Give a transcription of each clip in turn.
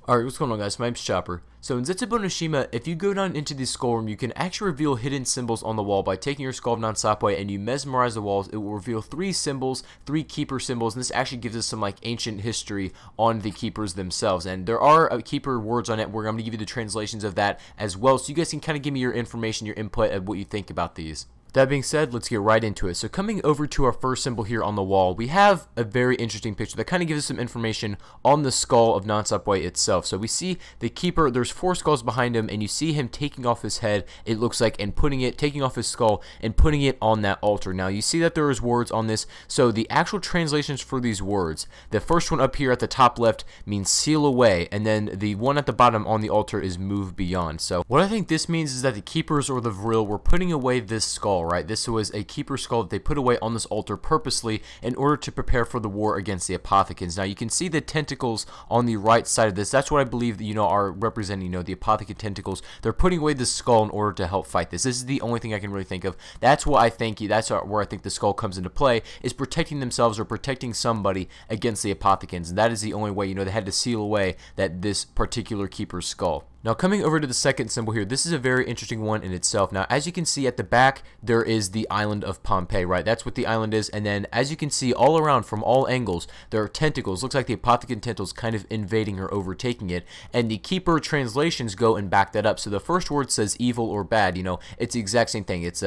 Alright, what's going on, guys? My name's Chopper. So in Zetsubou No Shima, if you go down into the skull room, you can actually reveal hidden symbols on the wall by taking your skull of non-stopway and you mesmerize the walls. It will reveal 3 symbols, 3 Keepre symbols, and this actually gives us some like ancient history on the Keepers themselves. And there are Keepre words on it where I'm going to give you the translations of that as well, so you guys can kind of give me your information, your input of what you think about these. That being said, let's get right into it. So coming over to our first symbol here on the wall, we have a very interesting picture that kind of gives us some information on the skull of non-stopway itself. So we see the Keepre, there's 4 skulls behind him, and you see him taking off his head, it looks like, and taking off his skull and putting it on that altar. Now you see that there is words on this, so the actual translations for these words, the first one up here at the top left means seal away, and then the one at the bottom on the altar is move beyond. So what I think this means is that the Keepers or the Vril were putting away this skull. Right, this was a Keepre skull that they put away on this altar purposely in order to prepare for the war against the Apothicans. Now you can see the tentacles on the right side of this. That's what I believe are representing, the Apothicant tentacles. They're putting away the skull in order to help fight this. This is the only thing I can really think of. That's what I think. That's where I think the skull comes into play, is protecting themselves or protecting somebody against the Apothicans. And that is the only way. They had to seal away this particular Keeper's skull. Now coming over to the second symbol here, this is a very interesting one in itself. Now as you can see at the back, there is the island of Pompeii, right? That's what the island is, and then as you can see all around from all angles, there are tentacles. Looks like the Apothicant tentacles kind of invading or overtaking it, and the Keepre translations go and back that up. So the first word says evil or bad, it's the exact same thing. It's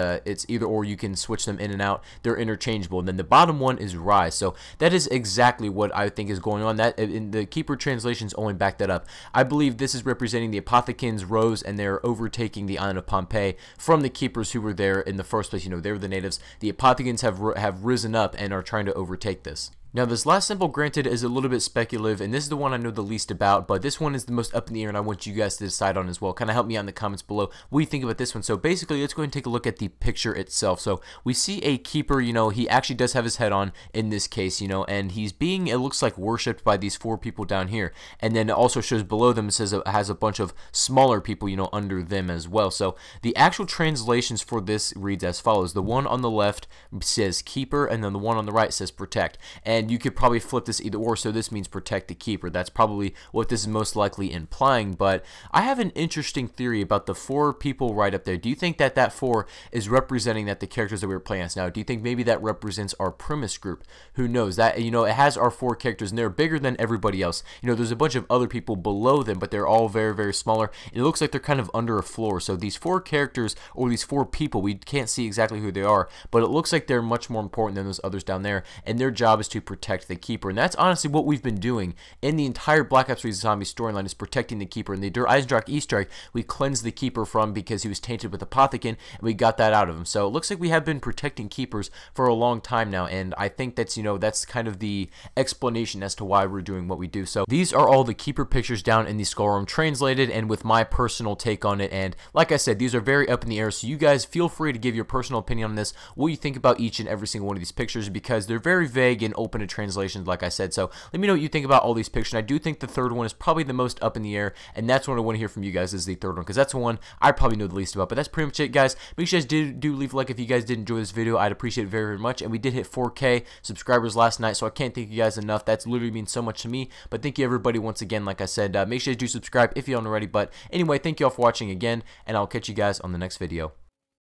either or, you can switch them in and out. They're interchangeable. And then the bottom one is rise. So that is exactly what I think is going on. That in the Keepre translations only back that up. I believe this is representing the Apothicans rose and they're overtaking the island of Pompeii from the Keepers who were there in the first place. They were the natives. The Apothicans have risen up and are trying to overtake this. Now this last symbol, granted, is a little bit speculative, and this is the one I know the least about, but this one is the most up in the air, and I want you guys to decide on as well. Kind of help me out in the comments below what you think about this one. So basically, let's go ahead and take a look at the picture itself. So we see a Keeper, he actually does have his head on in this case, and he's being, it looks like, worshipped by these 4 people down here. And then it also shows below them, it says it has a bunch of smaller people, under them as well. So the actual translations for this reads as follows. The one on the left says Keeper, and then the one on the right says protect. And you could probably flip this either or, so this means protect the Keeper. That's probably what this is most likely implying, but I have an interesting theory about the 4 people right up there. Do you think that 4 is representing that the characters that we were playing as now? Do you think maybe that represents our premise group? Who knows? That, it has our 4 characters, and they're bigger than everybody else. There's a bunch of other people below them, but they're all very, very smaller. It looks like they're kind of under a floor, so these 4 characters, or these 4 people, we can't see exactly who they are, but it looks like they're much more important than those others down there, and their job is to protect the Keeper. And that's honestly what we've been doing in the entire Black Ops 3 Zombie storyline, is protecting the Keeper. And the Eisendrache Easter egg, we cleansed the Keeper from because he was tainted with Apothicon, and we got that out of him. So it looks like we have been protecting Keepers for a long time now, and I think that's, that's kind of the explanation as to why we're doing what we do. So these are all the Keepre pictures down in the skull room, translated and with my personal take on it. And like I said, these are very up in the air, so you guys feel free to give your personal opinion on this, what you think about each and every single one of these pictures, because they're very vague and open to translations, like I said. So let me know what you think about all these pictures. And I do think the third one is probably the most up in the air, and that's what I want to hear from you guys, is the third one, because that's the one I probably know the least about. But that's pretty much it, guys. Make sure you guys do leave a like if you guys did enjoy this video. I'd appreciate it very, very much. And we did hit 4K subscribers last night, so I can't thank you guys enough. That's literally means so much to me. But thank you everybody once again. Like I said, make sure you do subscribe if you haven't already. But anyway, thank you all for watching again, and I'll catch you guys on the next video.